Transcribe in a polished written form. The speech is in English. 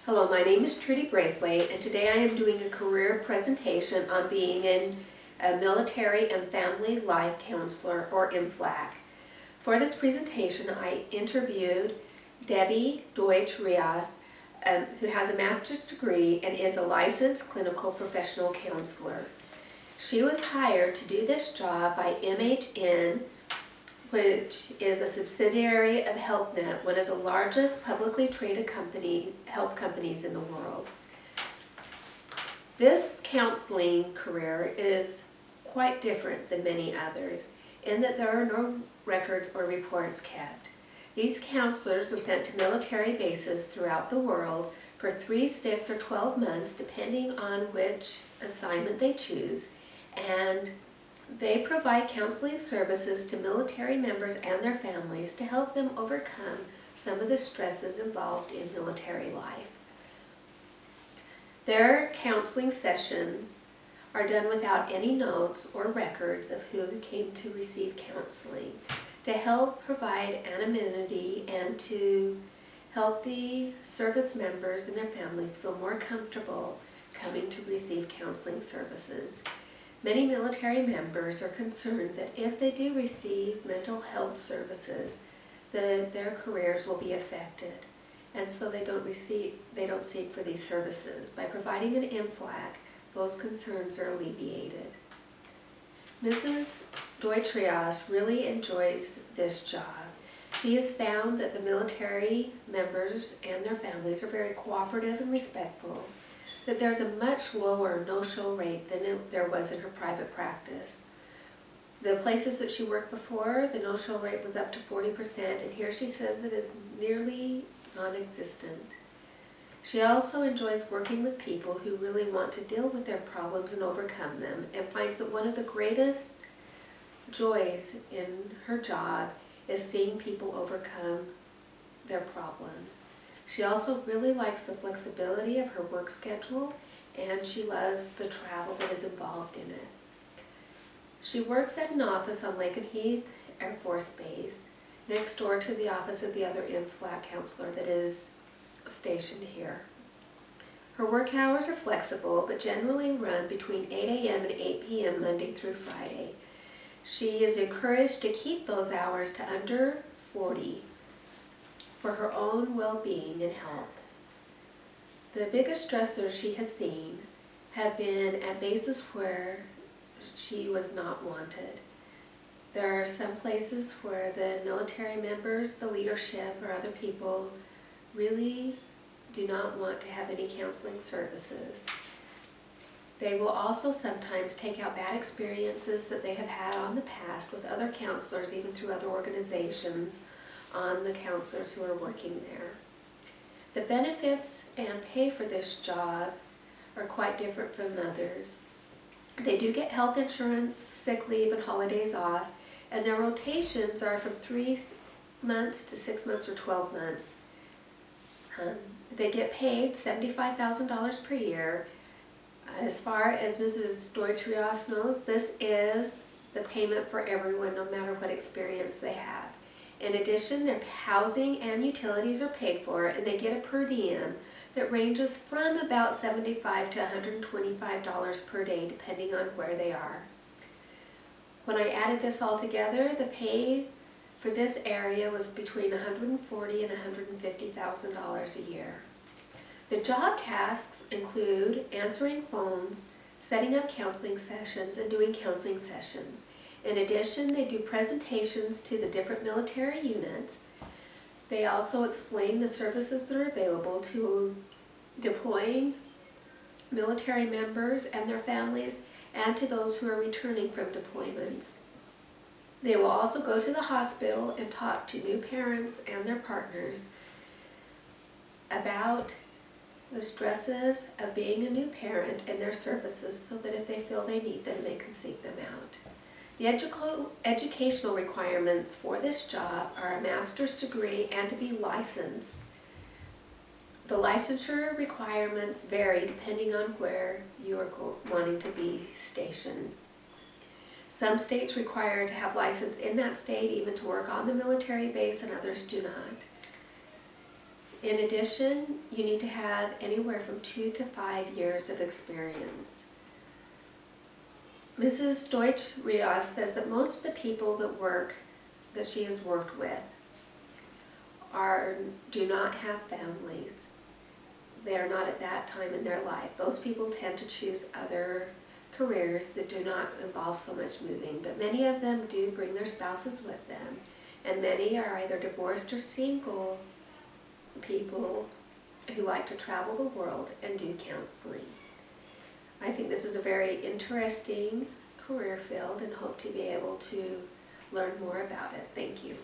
Hello, my name is Trudy Braithwaite, and today I am doing a career presentation on being a military and family life counselor, or MFLAC. For this presentation, I interviewed Debbie Deutsch-Rios, who has a master's degree and is a licensed clinical professional counselor. She was hired to do this job by MHN, which is a subsidiary of Health Net, one of the largest publicly traded health companies in the world. This counseling career is quite different than many others in that there are no records or reports kept. These counselors are sent to military bases throughout the world for 3, 6, or 12 months, depending on which assignment they choose, and they provide counseling services to military members and their families to help them overcome some of the stresses involved in military life. Their counseling sessions are done without any notes or records of who came to receive counseling, to help provide anonymity and to help the service members and their families feel more comfortable coming to receive counseling services. Many military members are concerned that if they do receive mental health services, that their careers will be affected, and so they don't seek for these services. By providing an MFLAC, those concerns are alleviated. Mrs. Deutsch-Rios really enjoys this job. She has found that the military members and their families are very cooperative and respectful, that there's a much lower no-show rate than there was in her private practice. The places that she worked before, the no-show rate was up to 40%, and here she says it is nearly non-existent. She also enjoys working with people who really want to deal with their problems and overcome them, and finds that one of the greatest joys in her job is seeing people overcome their problems. She also really likes the flexibility of her work schedule, and she loves the travel that is involved in it. She works at an office on Lakenheath Air Force Base, next door to the office of the other MFLAC counselor that is stationed here. Her work hours are flexible, but generally run between 8 a.m. and 8 p.m. Monday through Friday. She is encouraged to keep those hours to under 40 for her own well-being and health. The biggest stressors she has seen have been at bases where she was not wanted. There are some places where the military members, the leadership, or other people really do not want to have any counseling services. They will also sometimes take out bad experiences that they have had on the past with other counselors, even through other organizations, on the counselors who are working there. The benefits and pay for this job are quite different from others. They do get health insurance, sick leave, and holidays off, and their rotations are from 3 months to 6 months or 12 months. They get paid $75,000 per year. As far as Mrs. Deutsch-Rios knows, this is the payment for everyone, no matter what experience they have. In addition, their housing and utilities are paid for, and they get a per diem that ranges from about $75 to $125 per day, depending on where they are. When I added this all together, the pay for this area was between $140,000 and $150,000 a year. The job tasks include answering phones, setting up counseling sessions, and doing counseling sessions. In addition, they do presentations to the different military units. They also explain the services that are available to deploying military members and their families, and to those who are returning from deployments. They will also go to the hospital and talk to new parents and their partners about the stresses of being a new parent and their services, so that if they feel they need them, they can seek them out. The educational requirements for this job are a master's degree and to be licensed. The licensure requirements vary depending on where you are wanting to be stationed. Some states require to have license in that state, even to work on the military base, and others do not. In addition, you need to have anywhere from 2 to 5 years of experience. Mrs. Deutsch-Rios says that most of the people that she has worked with do not have families. They are not at that time in their life. Those people tend to choose other careers that do not involve so much moving, but many of them do bring their spouses with them, and many are either divorced or single people who like to travel the world and do counseling. I think this is a very interesting career field and hope to be able to learn more about it. Thank you.